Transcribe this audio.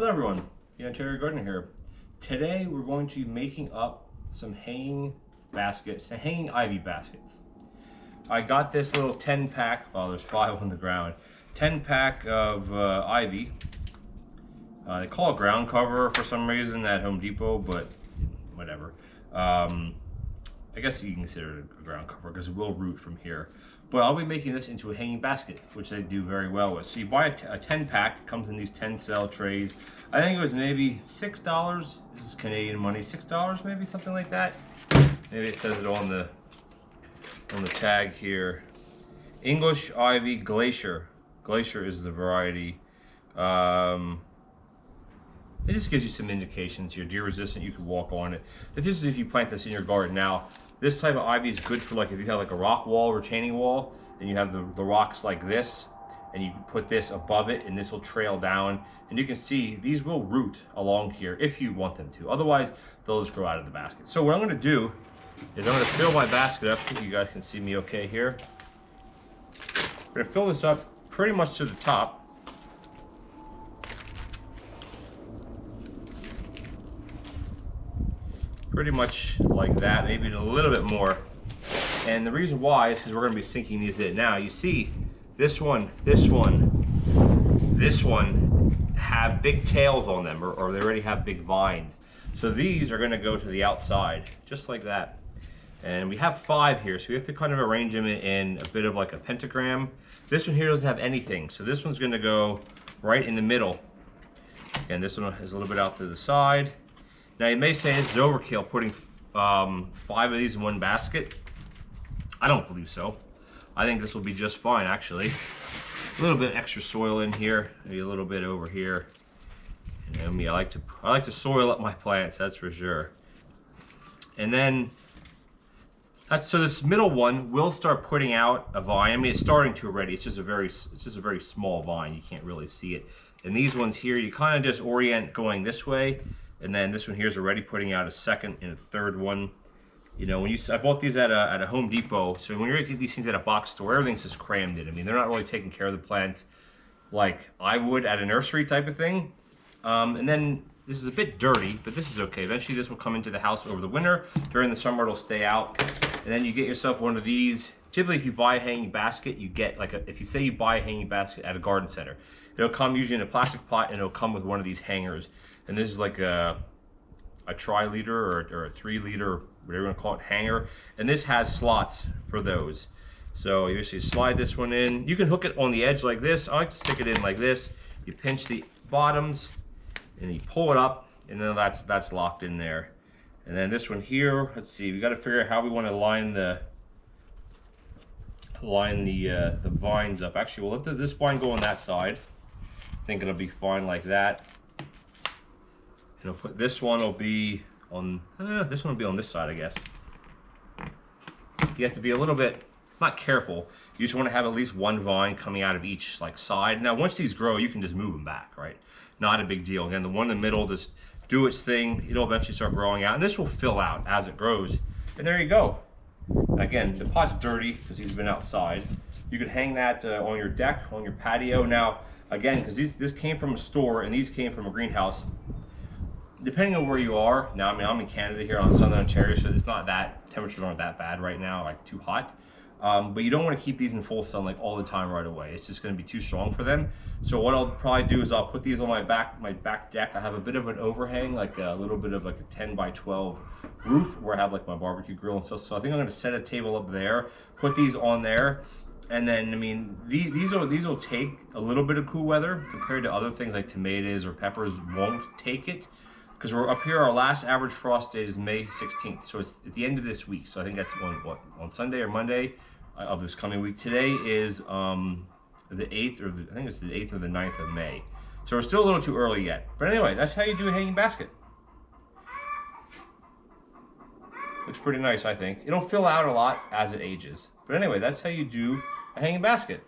Hello everyone, TheOntarioGardener here. Today we're going to be making up some hanging baskets, some hanging ivy baskets. I got this little 10 pack, well there's 5 on the ground, 10 pack of ivy. They call it ground cover for some reason at Home Depot, but whatever. I guess you can consider it a ground cover because it will root from here. But I'll be making this into a hanging basket, which they do very well with. So you buy a 10 pack, it comes in these 10 cell trays. I think it was maybe $6, this is Canadian money, $6 maybe, something like that. Maybe it says it on the tag here. English Ivy Glacier. Glacier is the variety. It just gives you some indications here. Deer resistant, you could walk on it. If you plant this in your garden now, this type of ivy is good for like if you have like a rock wall, retaining wall, and you have the rocks like this, and you can put this above it and this will trail down. And you can see these will root along here if you want them to. Otherwise, they'll just grow out of the basket. So what I'm gonna do is I'm gonna fill my basket up. I think you guys can see me okay here. I'm gonna fill this up pretty much to the top. Pretty much like that, maybe a little bit more. And the reason why is because we're going to be sinking these in. Now you see this one have big tails on them, or they already have big vines. So these are going to go to the outside, just like that. And we have 5 here, so we have to kind of arrange them in a bit of like a pentagram. This one here doesn't have anything, so this one's going to go right in the middle. And this one is a little bit out to the side. Now you may say this is overkill, putting 5 of these in one basket. I don't believe so. I think this will be just fine, actually. A little bit extra soil in here, maybe a little bit over here. You know me, I like to soil up my plants, that's for sure. And then so this middle one will start putting out a vine. I mean, it's starting to already. It's just a very small vine. You can't really see it. And these ones here, you kind of just orient going this way. And then this one here is already putting out a second and a third one. You know, I bought these at a Home Depot. So when you're getting these things at a box store, everything's just crammed in. I mean, they're not really taking care of the plants like I would at a nursery type of thing. And then this is a bit dirty, but this is okay. Eventually this will come into the house over the winter. During the summer, it'll stay out. And then you get yourself one of these. Typically, if you buy a hanging basket, you get like if you say you buy a hanging basket at a garden center, it'll come usually in a plastic pot and it'll come with one of these hangers. And this is like a tri-liter or a 3-liter, whatever you want to call it, hanger. And this has slots for those. So you just slide this one in. You can hook it on the edge like this. I like to stick it in like this. You pinch the bottoms and you pull it up, and then that's locked in there. And then this one here, let's see, we got to figure out how we want to line the vines up. Actually, we'll let this vine go on that side. I think it'll be fine like that. And I'll put this one will be on this one will be on this side, I guess. You have to be a little bit not careful. You just want to have at least one vine coming out of each like side. Now once these grow, you can just move them back, right? Not a big deal. Again, the one in the middle just do its thing. It'll eventually start growing out, and this will fill out as it grows. And there you go. Again, the pot's dirty because he's been outside. You could hang that on your deck, on your patio. Now again, because this came from a store and these came from a greenhouse. Depending on where you are, now I mean I'm in Canada here on Southern Ontario, so it's not that, temperatures aren't that bad right now, like too hot. But you don't want to keep these in full sun like all the time right away. It's just going to be too strong for them. So what I'll probably do is I'll put these on my back deck. I have a bit of an overhang, like a little bit of like a 10 by 12 roof where I have like my barbecue grill and stuff. So I think I'm going to set a table up there, put these on there. And then, I mean, these will take a little bit of cool weather compared to other things like tomatoes or peppers won't take it. Because we're up here, our last average frost date is May 16th. So it's at the end of this week. So I think that's on Sunday or Monday of this coming week. Today is the 8th, I think it's the 8th or the 9th of May. So we're still a little too early yet. But anyway, that's how you do a hanging basket. Looks pretty nice, I think. It'll fill out a lot as it ages. But anyway, that's how you do a hanging basket.